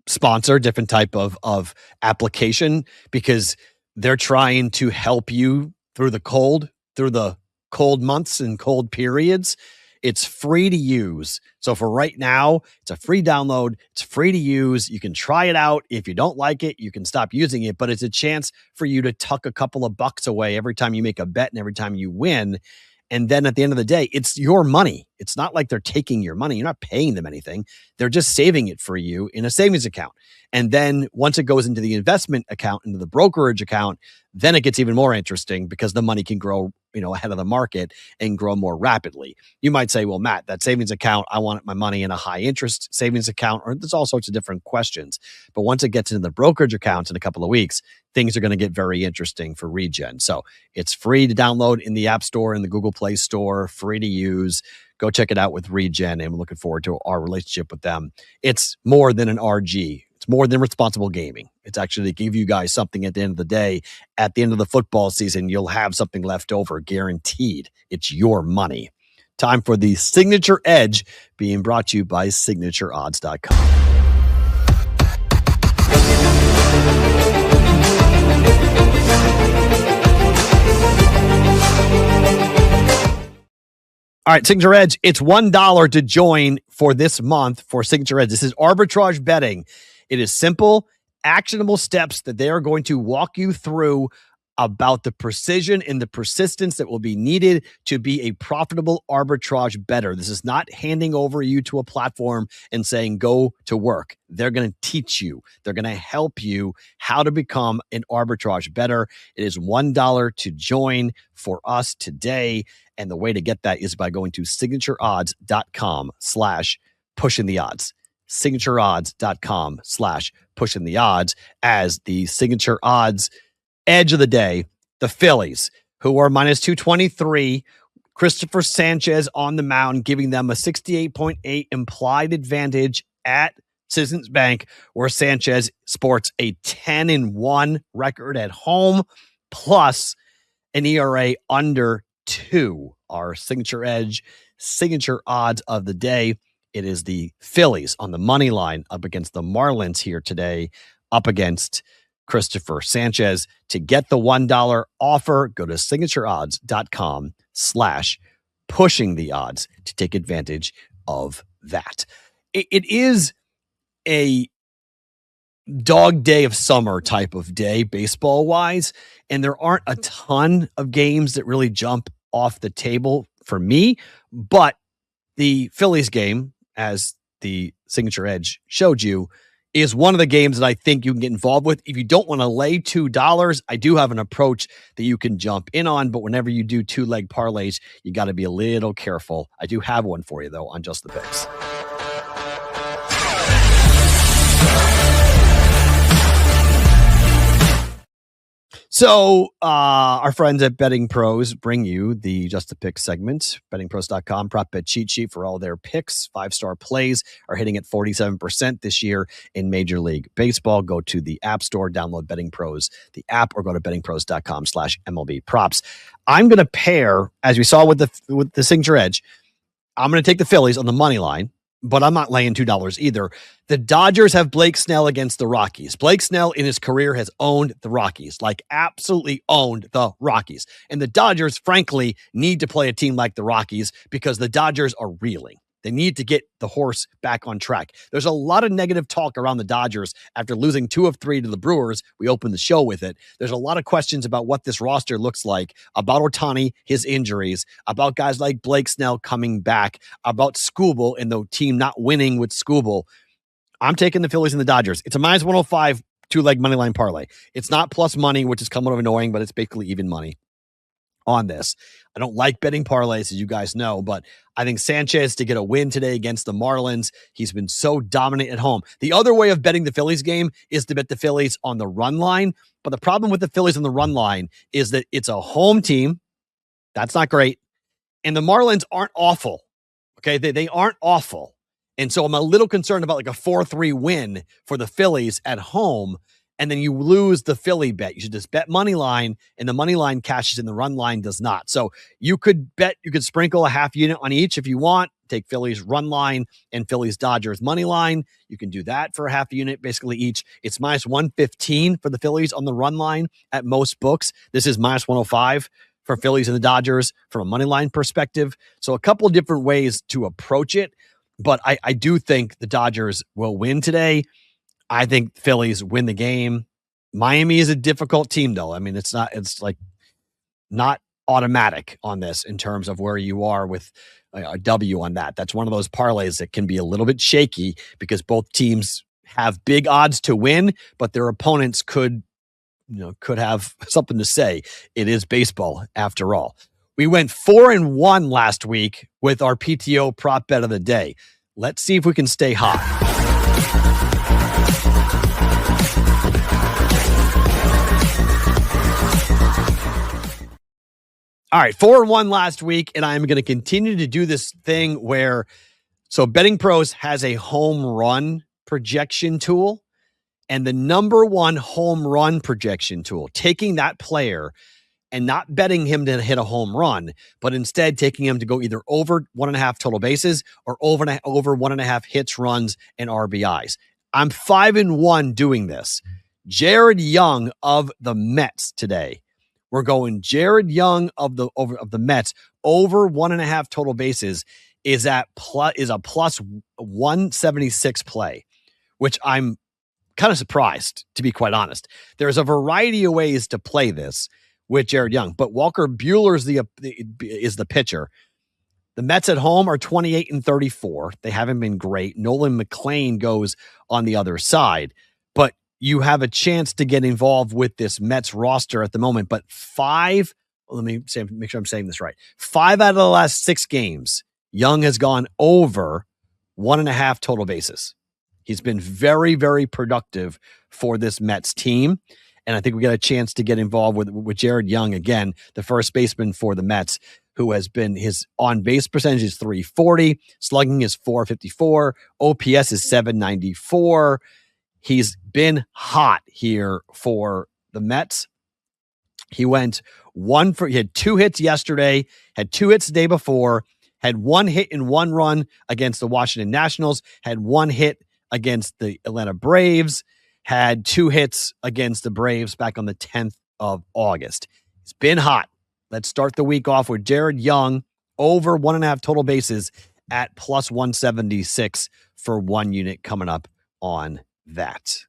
sponsor, different type of application, because they're trying to help you through the cold months and cold periods. It's free to use. So for right now, it's a free download. It's free to use. You can try it out. If you don't like it, you can stop using it, but it's a chance for you to tuck a couple of bucks away every time you make a bet and every time you win. And then at the end of the day, it's your money. It's not like they're taking your money. You're not paying them anything. They're just saving it for you in a savings account. And then once it goes into the investment account, into the brokerage account, then it gets even more interesting because the money can grow, ahead of the market and grow more rapidly. You might say, well, Matt, that savings account, I want my money in a high interest savings account, or there's all sorts of different questions. But once it gets into the brokerage accounts in a couple of weeks, things are going to get very interesting for Regen. So it's free to download in the App Store and the Google Play Store, free to use. Go check it out with Regen, and we're looking forward to our relationship with them. It's more than an RG. It's more than responsible gaming. It's actually to give you guys something at the end of the day. At the end of the football season, you'll have something left over, guaranteed. It's your money. Time for the Signature Edge, being brought to you by SignatureOdds.com. All right, Signature Edge, it's $1 to join for this month for Signature Edge. This is arbitrage betting. It is simple, actionable steps that they are going to walk you through about the precision and the persistence that will be needed to be a profitable arbitrage bettor. This is not handing over you to a platform and saying, go to work. They're going to teach you. They're going to help you how to become an arbitrage bettor. It is $1 to join for us today. And the way to get that is by going to signatureodds.com/pushingtheodds. signatureodds.com/pushingtheodds as the Signature Odds edge of the day. The Phillies, who are minus 223, Christopher Sanchez on the mound, giving them a 68.8 implied advantage at Citizens Bank, where Sanchez sports a 10-1 record at home, plus an ERA under 2. Our Signature Edge, Signature Odds of the day. It is the Phillies on the money line up against the Marlins here today, up against Christopher Sanchez. To get the $1 offer, go to signatureodds.com/pushingtheodds to take advantage of that. It is a dog day of summer type of day, baseball wise, and there aren't a ton of games that really jump off the table for me, but the Phillies game, as the Signature Edge showed you, is one of the games that I think you can get involved with. If you don't want to lay $2, I do have an approach that you can jump in on, but whenever you do 2-leg parlays, you got to be a little careful. I do have one for you, though, on Just the Picks. So our friends at Betting Pros bring you the Just the Pick segment. BettingPros.com, prop bet cheat sheet for all their picks. 5-star plays are hitting at 47% this year in Major League Baseball. Go to the App Store, download Betting Pros, the app, or go to bettingpros.com/MLB props. I'm going to pair, as we saw with the Signature Edge, I'm going to take the Phillies on the money line, but I'm not laying $2 either. The Dodgers have Blake Snell against the Rockies. Blake Snell in his career has owned the Rockies, like absolutely owned the Rockies. And the Dodgers, frankly, need to play a team like the Rockies because the Dodgers are reeling. They need to get the horse back on track. There's a lot of negative talk around the Dodgers after losing 2 of 3 to the Brewers. We opened the show with it. There's a lot of questions about what this roster looks like, about Ohtani, his injuries, about guys like Blake Snell coming back, about Skubal and the team not winning with Skubal. I'm taking the Phillies and the Dodgers. It's a minus 105 2-leg money line parlay. It's not plus money, which is kind of annoying, but it's basically even money on this. I don't like betting parlays, as you guys know, but I think Sanchez to get a win today against the Marlins. He's been so dominant at home. The other way of betting the Phillies game is to bet the Phillies on the run line. But the problem with the Phillies on the run line is that it's a home team. That's not great. And the Marlins aren't awful. Okay. They aren't awful. And so I'm a little concerned about like a 4-3 win for the Phillies at home. and then you lose the Philly bet. You should just bet money line, and the money line cashes and the run line does not. So you could sprinkle a half unit on each if you want. Take Philly's run line and Philly's Dodgers money line. You can do that for a half unit, basically each. It's minus 115 for the Phillies on the run line at most books. This is minus 105 for Phillies and the Dodgers from a money line perspective. So a couple of different ways to approach it, but I do think the Dodgers will win today. I think Phillies win the game. Miami is a difficult team, though. I mean, it's not automatic on this in terms of where you are with a W on that. That's one of those parlays that can be a little bit shaky because both teams have big odds to win, but their opponents could have something to say. It is baseball after all. We went 4-1 last week with our PTO prop bet of the day. Let's see if we can stay hot. All right, 4-1 last week, and I'm going to continue to do this thing where, so Betting Pros has a home run projection tool, and the number one home run projection tool, taking that player and not betting him to hit a home run, but instead taking him to go either over 1.5 total bases or over 1.5 hits, runs, and RBIs. I'm 5-1 doing this. Jared Young of the Mets today. We're going Jared Young of the Mets over 1.5 total bases is a plus 176 play, which I'm kind of surprised, to be quite honest. There's a variety of ways to play this with Jared Young, but Walker Buehler is the pitcher. The Mets at home are 28-34. They haven't been great. Nolan McLean goes on the other side, but you have a chance to get involved with this Mets roster at the moment. But make sure I'm saying this right. 5 out of the last 6 games, Young has gone over 1.5 total bases. He's been very, very productive for this Mets team. And I think we got a chance to get involved with Jared Young again, the first baseman for the Mets, who has been, his on-base percentage is .340, slugging is .454, OPS is .794. He's been hot here for the Mets. He had 2 hits yesterday, had 2 hits the day before, had 1 hit and 1 run against the Washington Nationals, had 1 hit against the Atlanta Braves, had 2 hits against the Braves back on the 10th of August. It's been hot. Let's start the week off with Jared Young over 1.5 total bases at plus 176 for 1 unit coming up on that.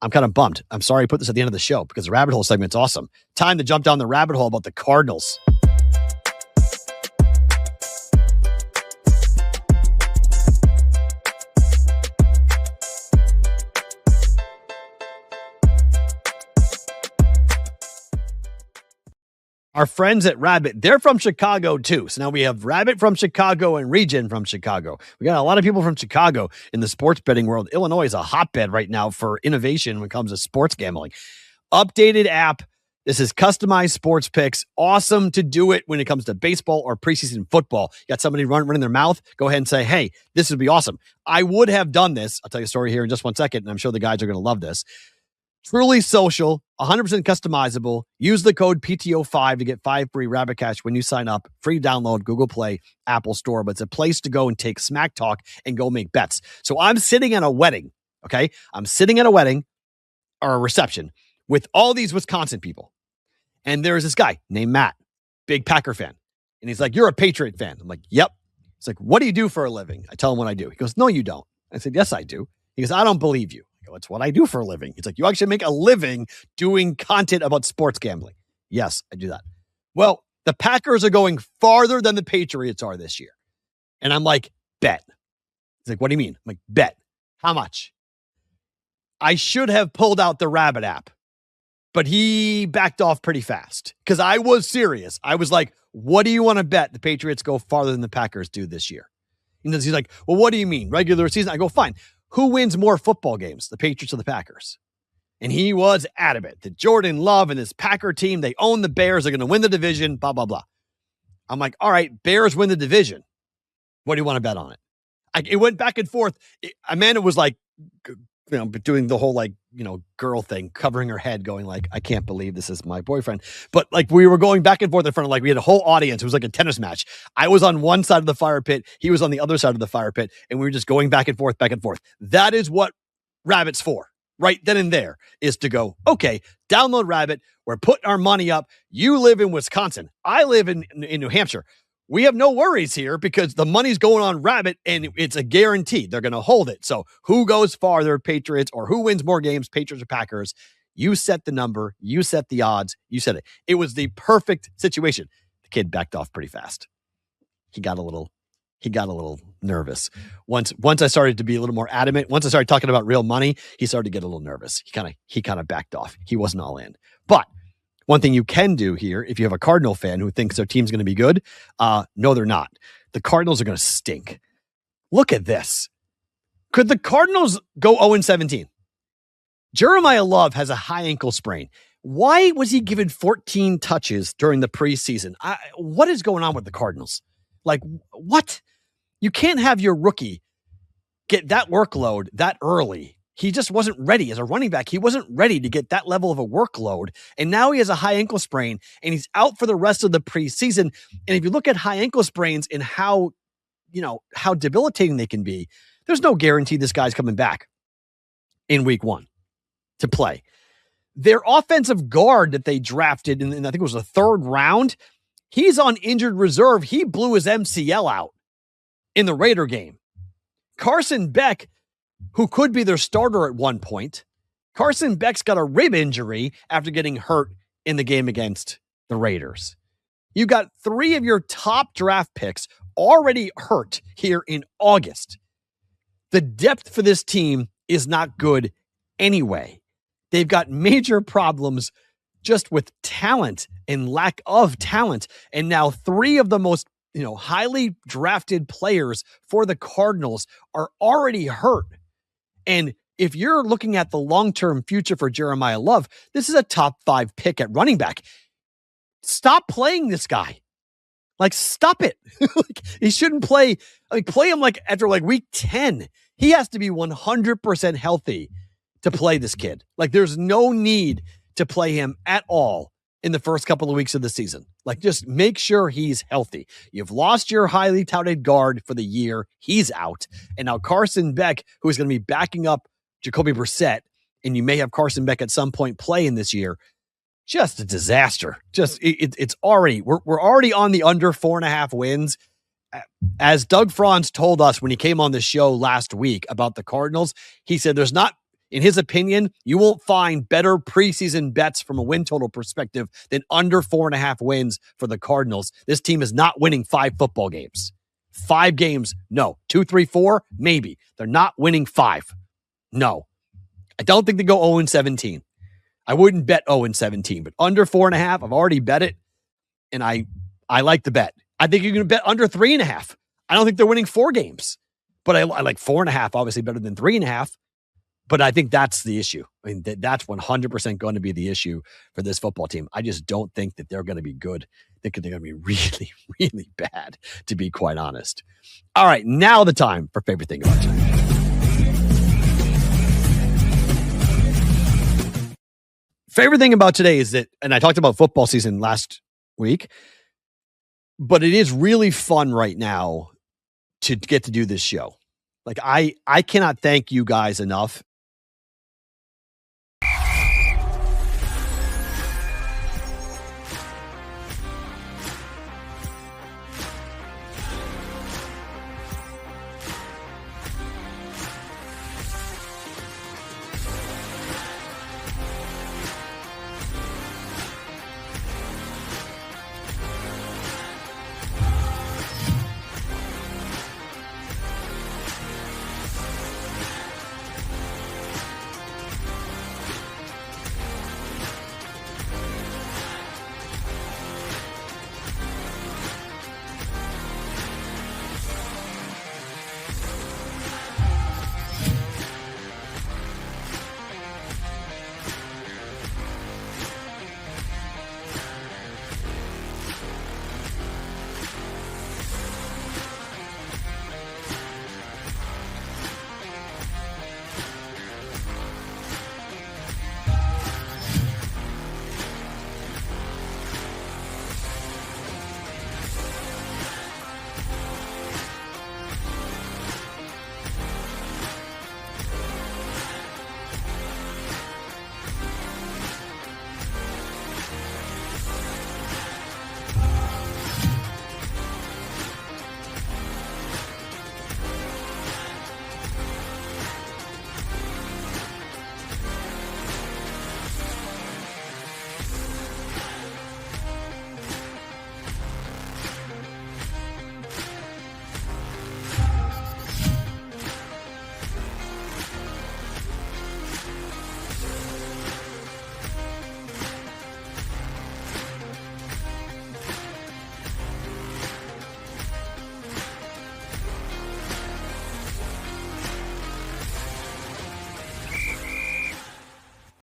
I'm kind of bummed. I'm sorry I put this at the end of the show because the rabbit hole segment's awesome. Time to jump down the rabbit hole about the Cardinals. Our friends at Rabbit, they're from Chicago too. So now we have Rabbit from Chicago and Region from Chicago. We got a lot of people from Chicago in the sports betting world. Illinois is a hotbed right now for innovation when it comes to sports gambling. Updated app. This is customized sports picks. Awesome to do it when it comes to baseball or preseason football. You got somebody running their mouth. Go ahead and say, hey, this would be awesome. I would have done this. I'll tell you a story here in just 1 second, and I'm sure the guys are going to love this. Truly social, 100% customizable. Use the code PTO5 to get 5 free Rabbit Cash when you sign up. Free download, Google Play, Apple Store. But it's a place to go and take smack talk and go make bets. So I'm sitting at a wedding, okay? I'm sitting at a wedding or a reception with all these Wisconsin people. And there's this guy named Matt, big Packer fan. And he's like, you're a Patriot fan. I'm like, yep. He's like, what do you do for a living? I tell him what I do. He goes, no, you don't. I said, yes, I do. He goes, I don't believe you. I go, it's what I do for a living. He's like, you actually make a living doing content about sports gambling. Yes, I do that. Well, the Packers are going farther than the Patriots are this year. And I'm like, bet. He's like, what do you mean? I'm like, bet. How much? I should have pulled out the Rabbit app, but he backed off pretty fast because I was serious. I was like, what do you want to bet the Patriots go farther than the Packers do this year? And he's like, well, what do you mean? Regular season? I go, fine. Who wins more football games, the Patriots or the Packers? And he was adamant that Jordan Love and his Packer team, they own the Bears. They're going to win the division, blah, blah. I'm like, all right, Bears win the division. What do you want to bet on it? It went back and forth. Amanda was like, doing the whole girl thing, covering her head, going like, I can't believe this is my boyfriend. But we were going back and forth in front of we had a whole audience. It was like a tennis match. I was on one side of the fire pit. He was on the other side of the fire pit. And we were just going back and forth, back and forth. That is what Rabbit's for. Right then and there is to go, okay, download Rabbit. We're putting our money up. You live in Wisconsin. I live in New Hampshire. We have no worries here because the money's going on Rabbit and it's a guarantee. They're going to hold it. So who goes farther, Patriots, or who wins more games, Patriots or Packers? You set the number. You set the odds. You set it. It was the perfect situation. The kid backed off pretty fast. He got a little nervous. Once I started to be a little more adamant, once I started talking about real money, he started to get a little nervous. He kind of backed off. He wasn't all in. But one thing you can do here, if you have a Cardinal fan who thinks their team's going to be good, no, they're not. The Cardinals are going to stink. Look at this. Could the Cardinals go 0-17? Jeremiah Love has a high ankle sprain. Why was he given 14 touches during the preseason? What is going on with the Cardinals? What? You can't have your rookie get that workload that early. He just wasn't ready as a running back. He wasn't ready to get that level of a workload. And now he has a high ankle sprain and he's out for the rest of the preseason. And if you look at high ankle sprains and how debilitating they can be, there's no guarantee this guy's coming back in week 1 to play. Their offensive guard that they drafted in I think it was the 3rd round, he's on injured reserve. He blew his MCL out in the Raider game. Carson Beck, who could be their starter at one point. Carson Beck's got a rib injury after getting hurt in the game against the Raiders. You got 3 of your top draft picks already hurt here in August. The depth for this team is not good anyway. They've got major problems just with talent and lack of talent. And now 3 of the most highly drafted players for the Cardinals are already hurt. And if you're looking at the long-term future for Jeremiah Love, this is a top 5 pick at running back. Stop playing this guy. Stop it. He shouldn't play. Play him after week 10. He has to be 100% healthy to play this kid. There's no need to play him at all in the first couple of weeks of the season. Just make sure he's healthy. You've lost your highly touted guard for the year. He's out. And now Carson Beck, who is going to be backing up Jacoby Brissett, and you may have Carson Beck at some point playing this year. Just a disaster. It's already, we're already on the under 4.5 wins. As Doug Franz told us when he came on the show last week about the Cardinals, he said there's not In his opinion, you won't find better preseason bets from a win total perspective than under 4.5 wins for the Cardinals. This team is not winning 5 football games. 5 games, no. 2, 3, 4, maybe. They're not winning 5. No. I don't think they go 0-17. I wouldn't bet 0-17, but under 4.5, I've already bet it, and I like the bet. I think you're going to bet under 3.5. I don't think they're winning 4 games, but I like 4.5, obviously better than 3.5. But I think that's the issue. I mean, that's 100% going to be the issue for this football team. I just don't think that they're going to be good. I think they're going to be really, really bad, to be quite honest. All right, now the time for favorite thing about today. Favorite thing about today is that, and I talked about football season last week, but it is really fun right now to get to do this show. Like I cannot thank you guys enough